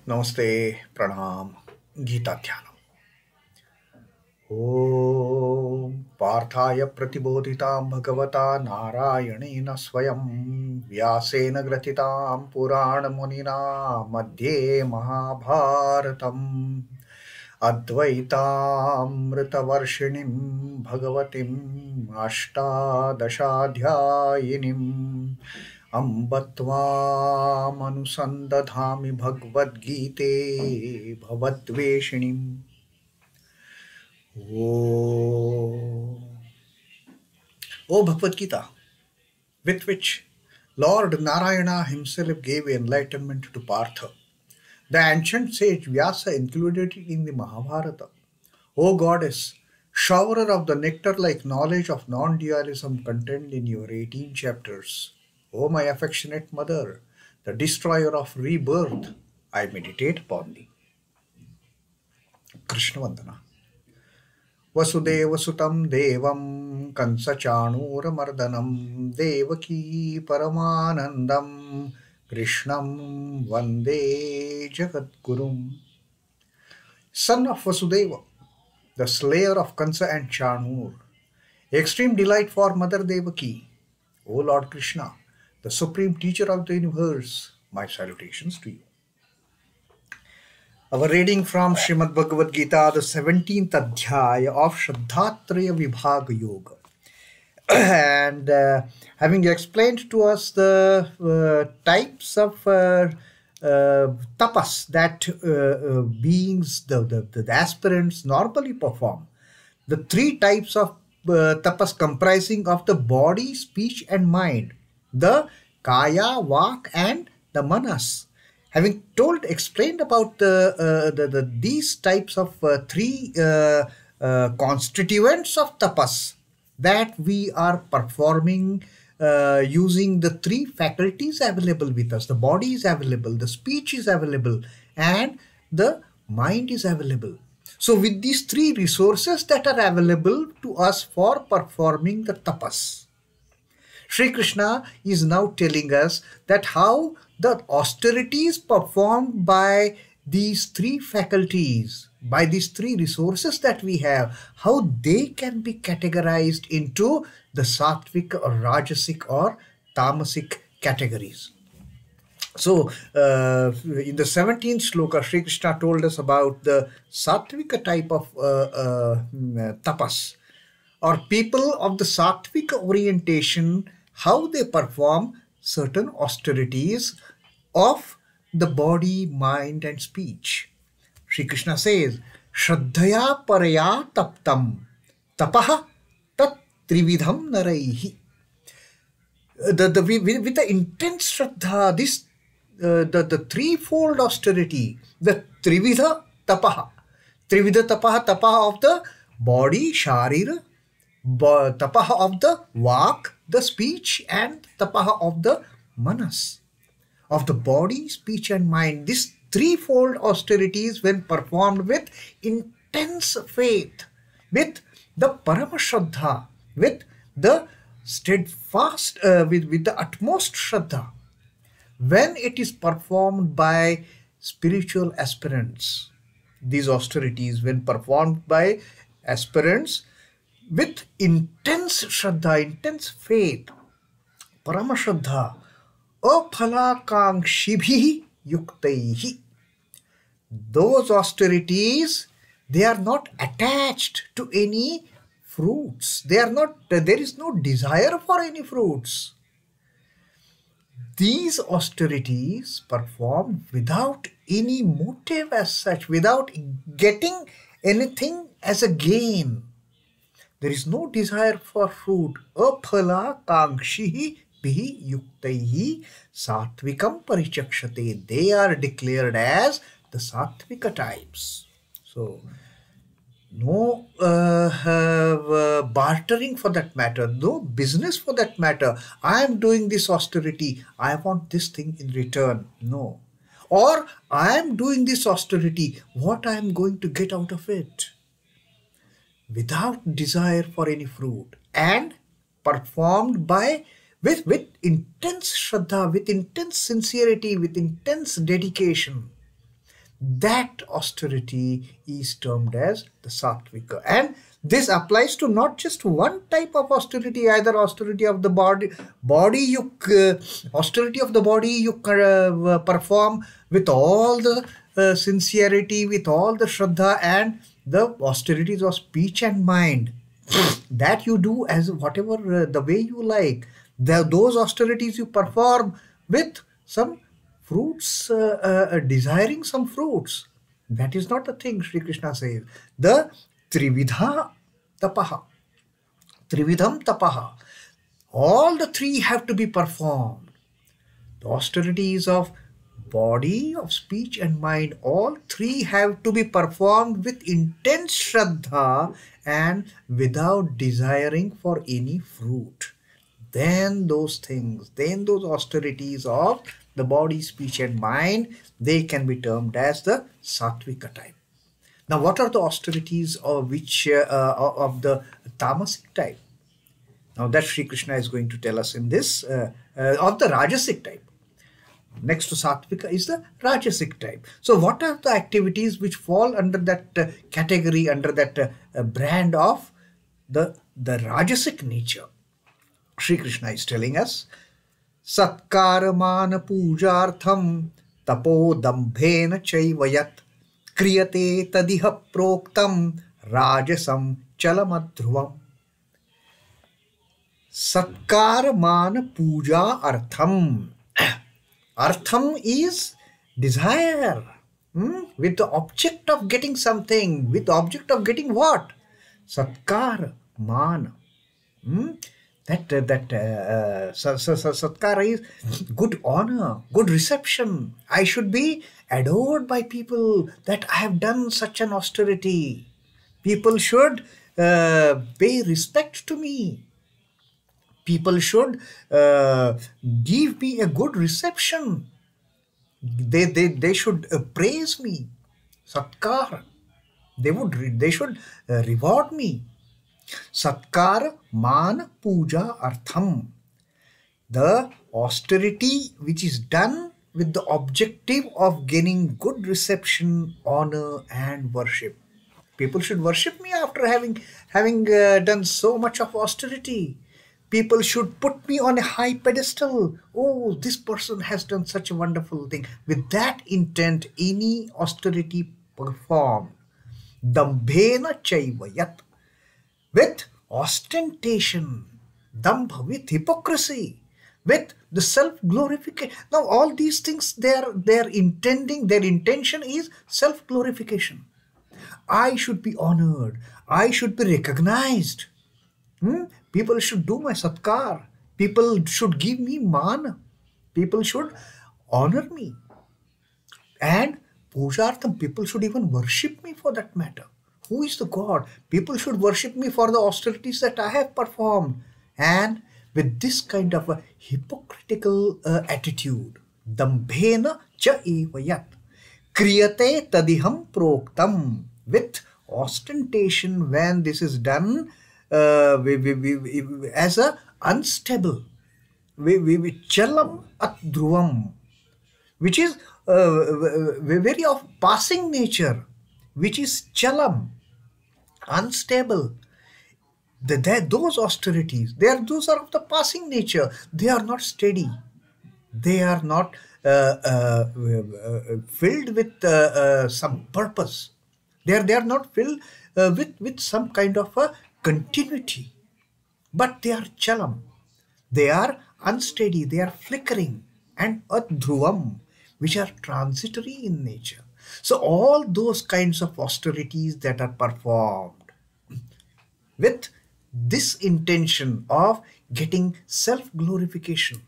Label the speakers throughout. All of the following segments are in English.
Speaker 1: नमस्ते प्रणाम गीता ध्यानम् ॐ पार्थाय प्रतिबोधितां भगवता नारायणेन स्वयं व्यासेन ग्रथितां पुराणमुनिना मध्ये महाभारतम् अद्वैतामृतवर्षिणीं भगवतीम् अष्टादशाध्यायिनीम् अम्ब त्वामनुसन्दधामि भगवद्गीते भवद्वेषिणीम्। O Bhagavad Gita, with which Lord Narayana himself gave enlightenment to Partha, the ancient sage Vyasa included it in the Mahabharata. O Goddess, showerer of the nectar-like knowledge of non-dualism contained in your 18 chapters, O my affectionate mother, the destroyer of rebirth, I meditate upon thee. Krishna Vandana. Vasudeva Sutam Devam Kansa Chanura Mardanam Devaki Paramanandam Krishnam Vande Jagadgurum. Son of Vasudeva, the slayer of Kansa and Chanur, extreme delight for Mother Devaki, O Lord Krishna, the supreme teacher of the universe, my salutations to you. Our reading from Srimad Bhagavad Gita, the 17th adhyaya of Shraddha Vibhaga Yoga. And having explained to us the types of tapas that beings, the aspirants normally perform, the three types of tapas comprising of the body, speech and mind, the kaya, vak and the manas. Having explained about these types of three constituents of tapas that we are performing using the three faculties available with us. The body is available, the speech is available, and the mind is available. So with these three resources that are available to us for performing the tapas, Sri Krishna is now telling us that how the austerities performed by these three faculties, by these three resources that we have, how they can be categorized into the sattvic or rajasic or tamasic categories. So, in the 17th shloka, Sri Krishna told us about the sattvika type of tapas, or people of the sattvika orientation, how they perform certain austerities of the body, mind and speech. Sri Krishna says, Shraddhaya paraya taptam tapaha tat trividham naraihi. With the intense Shraddha, this the threefold austerity, the trividha tapaha. Trividha tapaha of the body, sharira, tapaha of the vak, the speech, and tapaha of the manas, of the body, speech and mind. This threefold austerities, when performed with intense faith, with the parama shraddha, with the steadfast, with the utmost shraddha, when it is performed by spiritual aspirants, these austerities when performed by aspirants with intense shraddha, intense faith, parama shraddha, aphalakankshibhi yuktaihi, those austerities, they are not attached to any fruits. There is no desire for any fruits. These austerities performed without any motive as such, without getting anything as a gain. There is no desire for fruit. Aphala kangshihi bihi yuktaihi sattvikam parichakshate. They are declared as the sattvika types. So, no bartering for that matter, no business for that matter. I am doing this austerity, I want this thing in return. No. Or I am doing this austerity, what I am going to get out of it? Without desire for any fruit, and performed by with intense shraddha, with intense sincerity, with intense dedication. that austerity is termed as the sattvika. And this applies to not just one type of austerity, either austerity of the austerity of the body you perform with all the sincerity, with all the Shraddha, and the austerities of speech and mind that you do as whatever the way you like. Those austerities you perform with some fruits, desiring some fruits. That is not the thing Sri Krishna says. The Trividha tapaha, Trividham tapaha. All the three have to be performed. The austerities of body, of speech and mind, all three have to be performed with intense Shraddha and without desiring for any fruit. Then those things, then those austerities of the body, speech and mind, they can be termed as the sattvika type. Now, what are the austerities of the tamasic type? Now, that Sri Krishna is going to tell us in this, of the rajasic type. Next to sattvika is the rajasic type. So, what are the activities which fall under that category, under that brand of the rajasic nature? Sri Krishna is telling us, satkāramānapūjārthaṃ tapo dambhena caiva kriyate tadiha proktaṃ rājasaṃ calamadhruvam. Satkāramānapūjārthaṃ. Artham is desire, with the object of getting something, with the object of getting what? Satkara, mana. Satkara is good honor, good reception. I should be adored by people that I have done such an austerity. People should pay respect to me. People should give me a good reception. They should praise me. Satkara. They should reward me. Satkāramānapūjārthaṃ. The austerity which is done with the objective of gaining good reception, honor and worship. People should worship me after having done so much of austerity. People should put me on a high pedestal. Oh, this person has done such a wonderful thing. With that intent, any austerity performed, dambhena caiva, with ostentation, dambha, with hypocrisy, with the self-glorification. Now, all these things, their intention is self-glorification. I should be honored. I should be recognized. People should do my satkar. People should give me mana. People should honor me. And pujarthaṃ, people should even worship me for that matter. Who is the God? People should worship me for the austerities that I have performed. And with this kind of a hypocritical attitude, dambhena caiva, kriyate tadiha proktaṃ. With ostentation, when this is done as a unstable, calamadhruvam, which is very of passing nature, which is chalam, unstable. Those austerities, those are of the passing nature. They are not steady. They are not filled with some purpose. They are not filled with some kind of a continuity. But they are chalam. They are unsteady. They are flickering. And adhruvam, which are transitory in nature. So all those kinds of austerities that are performed with this intention of getting self-glorification,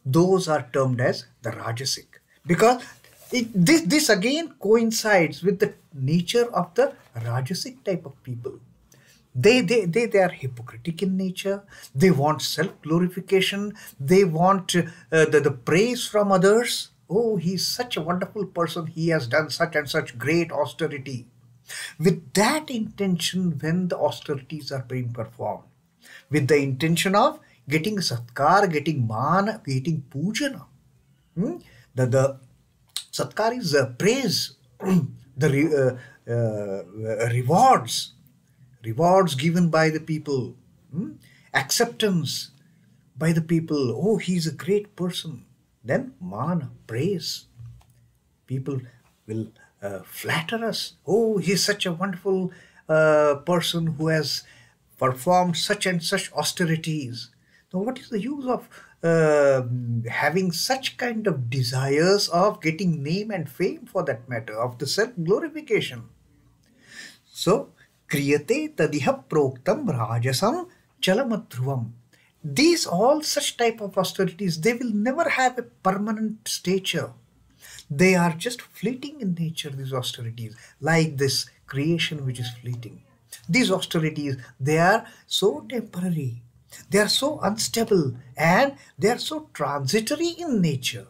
Speaker 1: those are termed as the rajasic. Because this again coincides with the nature of the rajasic type of people. They are hypocritic in nature. They want self-glorification. They want the praise from others. Oh, he's such a wonderful person. He has done such and such great austerity. With that intention, when the austerities are being performed, with the intention of getting satkar, getting man, getting pujana, the Satkar is praise, the rewards given by the people, acceptance by the people. Oh, he's a great person. Then man, praise. People will flatter us. Oh, he's such a wonderful person who has performed such and such austerities. Now, what is the use of having such kind of desires of getting name and fame, for that matter, of the self-glorification? So, kriyate tadiha proktaṃ rājasaṃ calamadhruvam. These all such type of austerities, they will never have a permanent stature. They are just fleeting in nature, these austerities, like this creation which is fleeting. These austerities, they are so temporary, they are so unstable, and they are so transitory in nature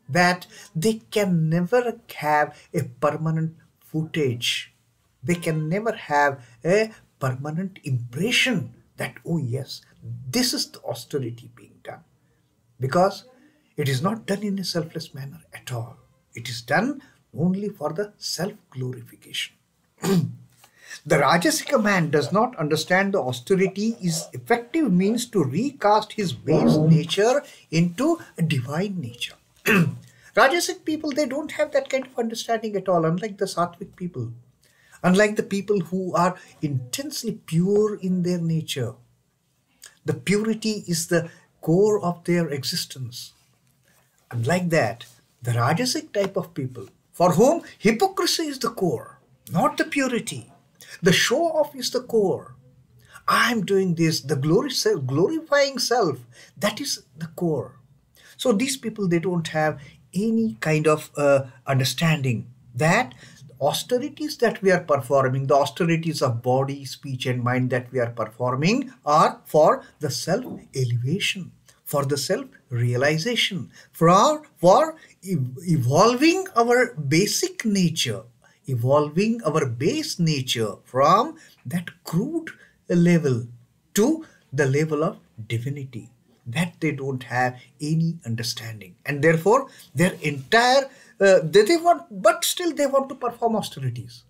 Speaker 1: that they can never have a permanent footage. They can never have a permanent impression that, oh yes, this is the austerity being done. Because it is not done in a selfless manner at all. It is done only for the self-glorification. The Rajasic man does not understand the austerity is effective means to recast his base nature into a divine nature. Rajasic people, they don't have that kind of understanding at all, unlike the Sattvic people. Unlike the people who are intensely pure in their nature. The purity is the core of their existence. Unlike that, the Rajasic type of people, for whom hypocrisy is the core, not the purity. The show-off is the core. I am doing this, the glorifying self, that is the core. So these people, they don't have any kind of understanding that austerities that we are performing, the austerities of body, speech and mind that we are performing are for the self-elevation, for the self-realization, for evolving our basic nature, evolving our base nature from that crude level to the level of divinity. That they don't have any understanding, and therefore their entire they want, but still they want to perform austerities.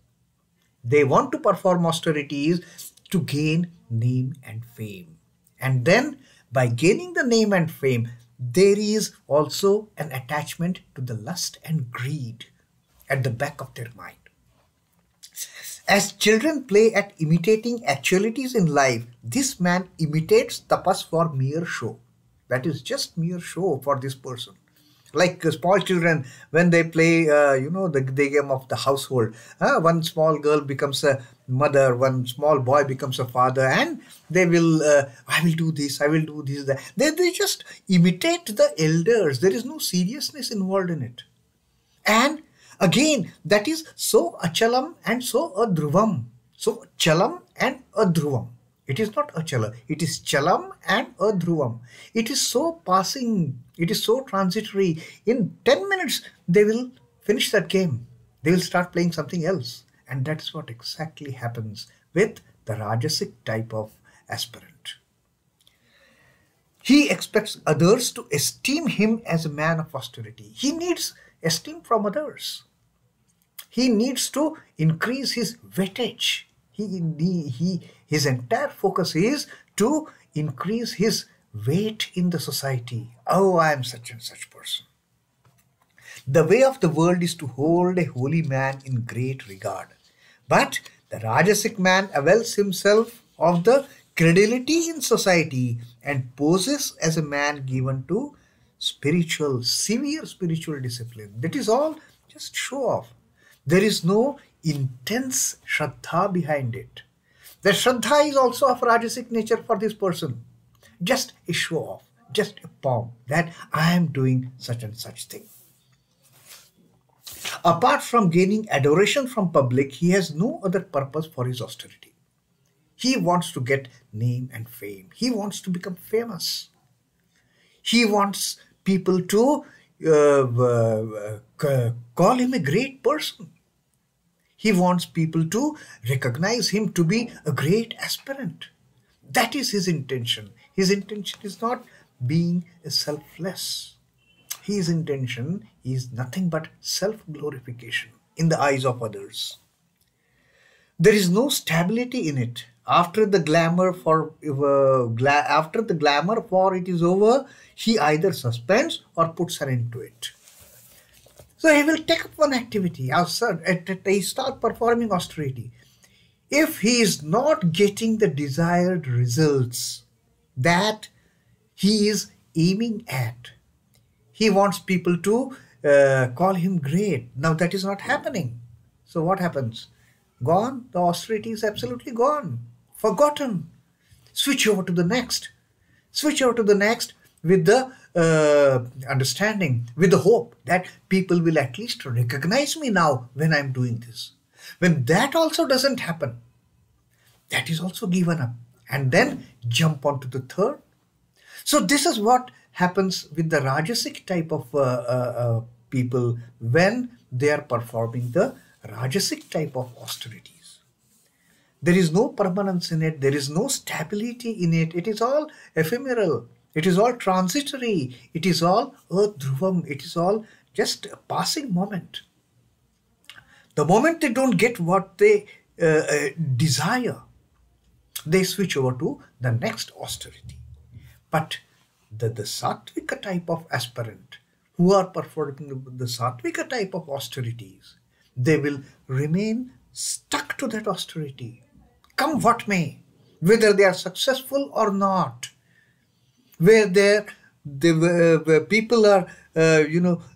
Speaker 1: They want to perform austerities to gain name and fame, and then by gaining the name and fame, there is also an attachment to the lust and greed at the back of their mind. As children play at imitating actualities in life, this man imitates tapas for mere show. That is just mere show for this person. Like small children, when they play, the game of the household. One small girl becomes a mother, one small boy becomes a father, and they will, I will do this, I will do this, that. They just imitate the elders. There is no seriousness involved in it. And again, that is so achalam and so adhruvam. So chalam and adhruvam. It is not achala, it is chalam and adhruvam. It is so passing, it is so transitory. In 10 minutes, they will finish that game. They will start playing something else. And that is what exactly happens with the Rajasic type of aspirant. He expects others to esteem him as a man of austerity. He needs esteem from others. He needs to increase his weightage. His entire focus is to increase his weight in the society. Oh, I am such and such person. The way of the world is to hold a holy man in great regard. But the Rajasic man avails himself of the credulity in society and poses as a man given to severe spiritual discipline. That is all just show off. There is no intense Shraddha behind it. The Shraddha is also of Rajasic nature for this person. Just a show off, just a pomp that I am doing such and such thing. Apart from gaining adoration from public, he has no other purpose for his austerity. He wants to get name and fame. He wants to become famous. He wants people to call him a great person. He wants people to recognize him to be a great aspirant. That is his intention. His intention is not being selfless. His intention is nothing but self-glorification in the eyes of others. There is no stability in it. After the glamour for it is over, he either suspends or puts an end to it. So he will take up one activity. He start performing austerity. If he is not getting the desired results that he is aiming at, he wants people to call him great. Now that is not happening. So what happens? Gone. The austerity is absolutely gone. Forgotten. Switch over to the next. Switch over to the next with the understanding, with the hope that people will at least recognize me now when I'm doing this. When that also doesn't happen, that is also given up. And then jump onto the third. So this is what happens with the Rajasic type of people when they are performing the Rajasic type of austerities. There is no permanence in it. There is no stability in it. It is all ephemeral. It is all transitory. It is all dambhena. It is all just a passing moment. The moment they don't get what they desire, they switch over to the next austerity. But the sattvika type of aspirant who are performing the sattvika type of austerities, they will remain stuck to that austerity, come what may, whether they are successful or not, where the people are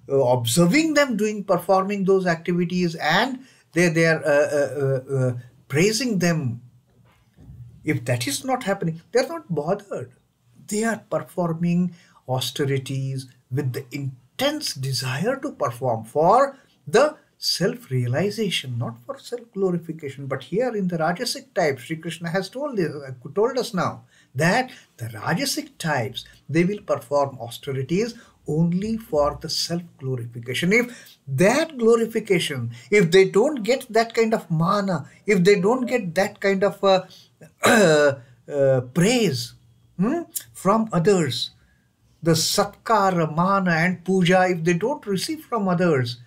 Speaker 1: observing them performing those activities, and they are praising them. If that is not happening, they are not bothered. They are performing austerities with the intense desire to perform for the self-realization, not for self-glorification. But here in the Rajasic type, Sri Krishna has told us now that the Rajasic types, they will perform austerities only for the self-glorification. If that glorification, if they don't get that kind of mana, if they don't get that kind of praise from others, the satkara, mana and puja, if they don't receive from others,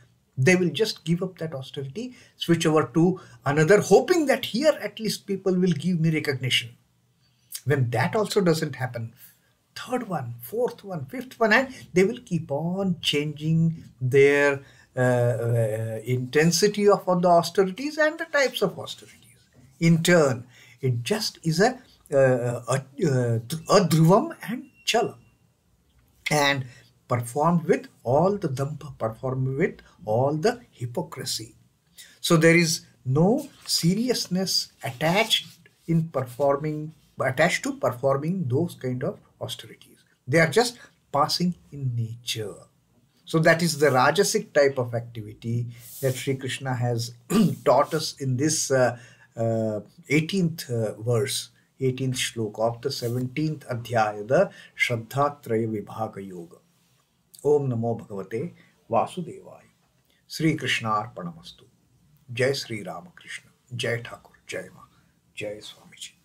Speaker 1: they will just give up that austerity, switch over to another, hoping that here at least people will give me recognition. When that also doesn't happen, third one, fourth one, fifth one, and they will keep on changing their intensity of the austerities and the types of austerities. In turn, it just is a dhruvam and chala, and performed with all the dambha, performed with all the hypocrisy. So there is no seriousness attached to performing those kind of austerities. They are just passing in nature. So that is the Rajasic type of activity that Sri Krishna has taught us in this 18th verse, 18th shloka of the 17th adhyaya, the Shraddha Traya Vibhaga Yoga. Om Namo Bhagavate Vasudevaya. Sri Krishna Arpanamastu. Jai Sri Ramakrishna. Jai Thakur. Jai Ma. Jai Swamiji.